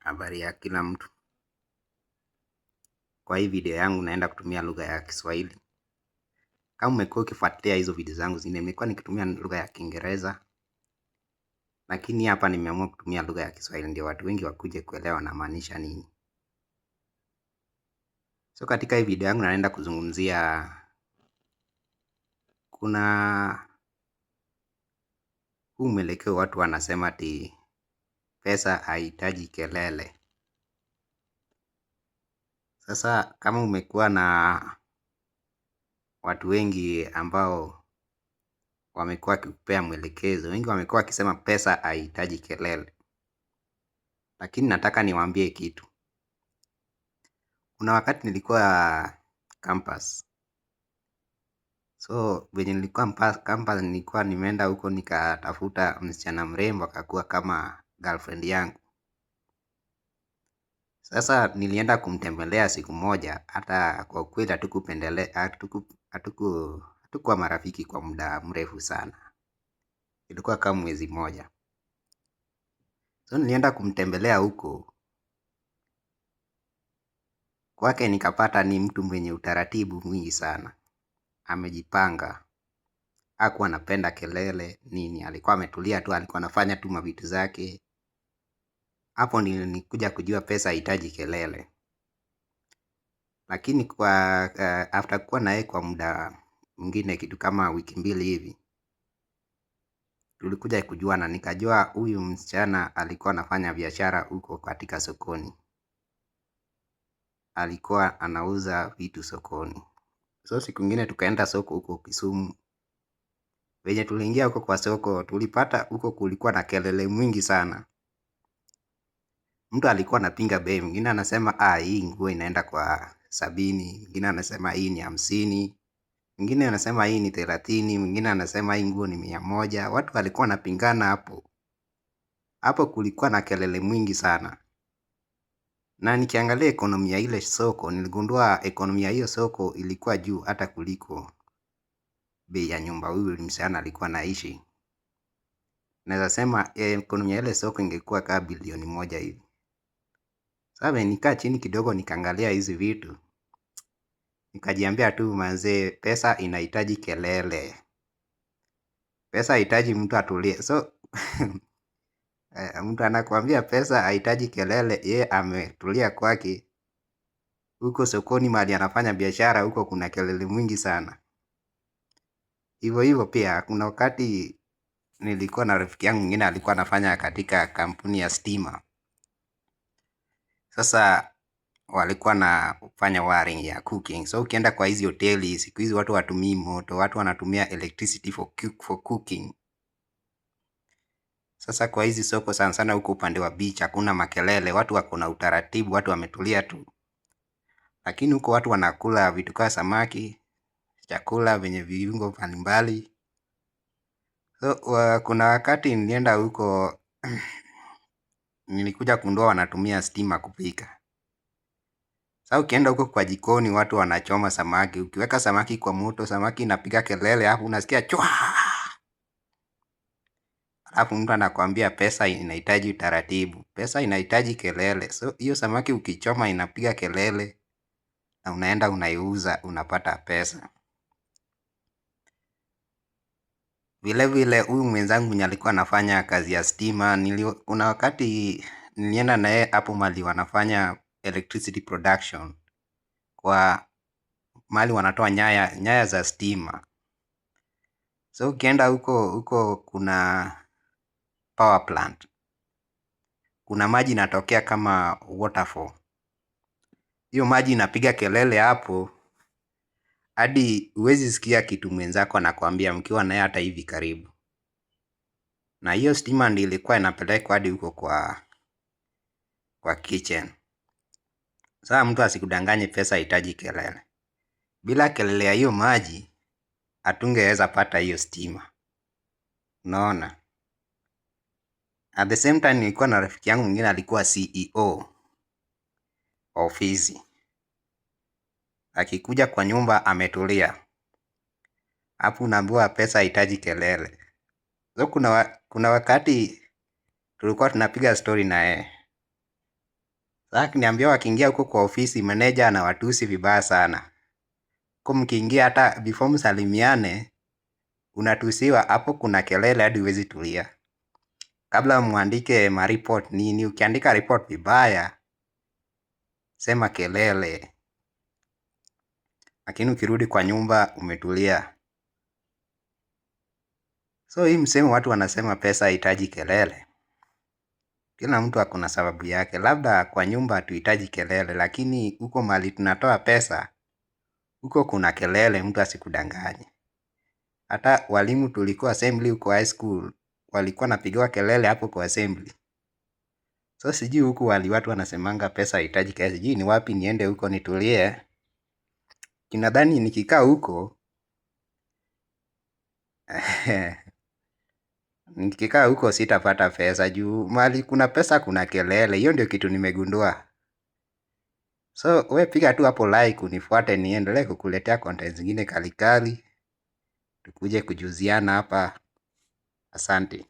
Habari ya kila mtu. Kwa hii video yangu naenda kutumia lugha ya Kiswahili. Kama umekuwa ukifuatilia hizo video zangu zingine, nimekuwa nikitumia lugha ya Kiingereza, lakini hapa nimeamua kutumia lugha ya Kiswahili ndio watu wengi wakuje kuelewa namaanisha nini. So katika hii video yangu naenda kuzungumzia kuna huu mwelekeo watu wanasema ati pesa haihitaji kelele. Sasa kama umekuwa na watu wengi ambao wamekuwa wakikupea mwelekezo, wengi wamekuwa wakisema pesa haihitaji kelele. Lakini nataka niwaambie kitu. Kuna wakati nilikuwa campus. So venye nilikuwa campus nilikuwa nimeenda huko nikatafuta msichana mrembo akakuwa kama girlfriend yangu. Sasa nilienda kumtembelea siku moja, hata kwa ukweli hatukuwa marafiki kwa muda mrefu sana. Ilikuwa kama mwezi moja. So nilienda kumtembelea huko. Kwake nikapata ni mtu mwenye utaratibu mwingi sana. Amejipanga. Hakuwa anapenda kelele nini, alikuwa ametulia tu, alikuwa anafanya tu mavitu zake. Hapo nilikuja kujua pesa haihitaji kelele. Lakini after kuwa naye kwa muda mwingine kitu kama wiki mbili hivi, tulikuja kujua na nikajua huyu msichana alikuwa anafanya biashara huko katika sokoni. Alikuwa anauza vitu sokoni. So siku ingine tukaenda soko huko Kisumu. Venye tuliingia huko kwa soko, tulipata huko kulikuwa na kelele mwingi sana. Mtu alikuwa anapinga bei, mwingine anasema hii nguo inaenda kwa 70, mwingine anasema hii ni 50, mwingine anasema hii ni 30, mwingine anasema hii nguo ni 100. Watu walikuwa wanapingana hapo. Hapo kulikuwa na kelele mwingi sana. Na nikiangalia ekonomia ile soko, niligundua ekonomia hiyo soko ilikuwa juu hata kuliko bei ya nyumba huyu msichana alikuwa anaishi. Naweza sema ekonomia ile soko ingekuwa kama bilioni 1 hivi. Sasa nikaa chini kidogo nikaangalia hizi vitu. Nikajiambia tu manze, pesa inahitaji kelele. Pesa haihitaji mtu atulie. So mtu anakuambia pesa haihitaji kelele, yeye ametulia kwake. Huko sokoni mahali anafanya biashara huko kuna kelele mwingi sana. Hivyo hivyo pia kuna wakati nilikuwa na rafiki yangu mwingine alikuwa anafanya katika kampuni ya stima. Sasa walikuwa nafanya wiring ya cooking. So ukienda kwa hizi hoteli, siku hizi watu hawatumii moto, watu wanatumia electricity for cooking. Sasa kwa hizi soko sana sana huko upande wa beach hakuna makelele, watu wako na utaratibu, watu wametulia tu. Lakini huko watu wanakula vitu kama samaki, chakula venye viungo mbalimbali. So kuna wakati nilienda huko nilikuja kugundua wanatumia stima kupika. Sasa ukienda huko kwa jikoni watu wanachoma samaki, ukiweka samaki kwa moto, samaki inapiga kelele, hapo unasikia chwa. Alafu mtu anakuambia pesa inahitaji utaratibu, pesa inahitaji kelele. So hiyo samaki ukichoma inapiga kelele na unaenda unaiuza unapata pesa. Vile vile huyu mwenzangu mwenye alikuwa anafanya kazi ya stima, kuna wakati nilienda na yeye hapo mahali wanafanya electricity production, kwa mahali wanatoa nyaya za stima. So ukienda huko kuna power plant. Kuna maji inatokea kama waterfall. Hiyo maji inapiga kelele hapo hadi huwezi sikia kitu mwenzako anakuambia mkiwa naye hata hivi karibu. Na hiyo stima ndio ilikuwa inapelekwa hadi huko kwa kitchen. Sasa mtu asikudanganye pesa haihitaji kelele. Bila kelele ya hiyo maji hatungeweza pata hiyo stima. Unaona? At the same time nilikuwa na rafiki yangu mwingine alikuwa CEO ofisi. Akikuja kwa nyumba ametulia. Hapo unaambiwa pesa haihitaji kelele. So kuna wakati tulikuwa tunapiga story na yeye. Sasa niambia wakiingia huko kwa ofisi manager anawatusi vibaya sana. Huko mkiingia hata before msalimiane unatusiwa, hapo kuna kelele hadi huwezi tulia. Kabla muandike report nini, ukiandika report vibaya sema kelele. Lakini ukirudi kwa nyumba umetulia. So hii msemo watu wanasema pesa haihitaji kelele. Kila mtu ako na sababu yake. Labda kwa nyumba hatuhitaji kelele, lakini huko mahali tunatoa pesa, huko kuna kelele, mtu asikudanganye. Hata walimu tulikuwa assembly huko high school, walikuwa napigiwa kelele hapo kwa assembly. So sijui huku watu wanasemanga pesa haihitaji kelele. Sijui ni wapi niende huko nitulie. Ninadhani nikikaa huko nikikaa huko sitapata pesa juu mahali kuna pesa kuna kelele. Hiyo ndio kitu nimegundua. So we piga tu hapo like unifuate niendelee kukuletea content zingine kali kali. Tukuje kujuziana hapa. Asante.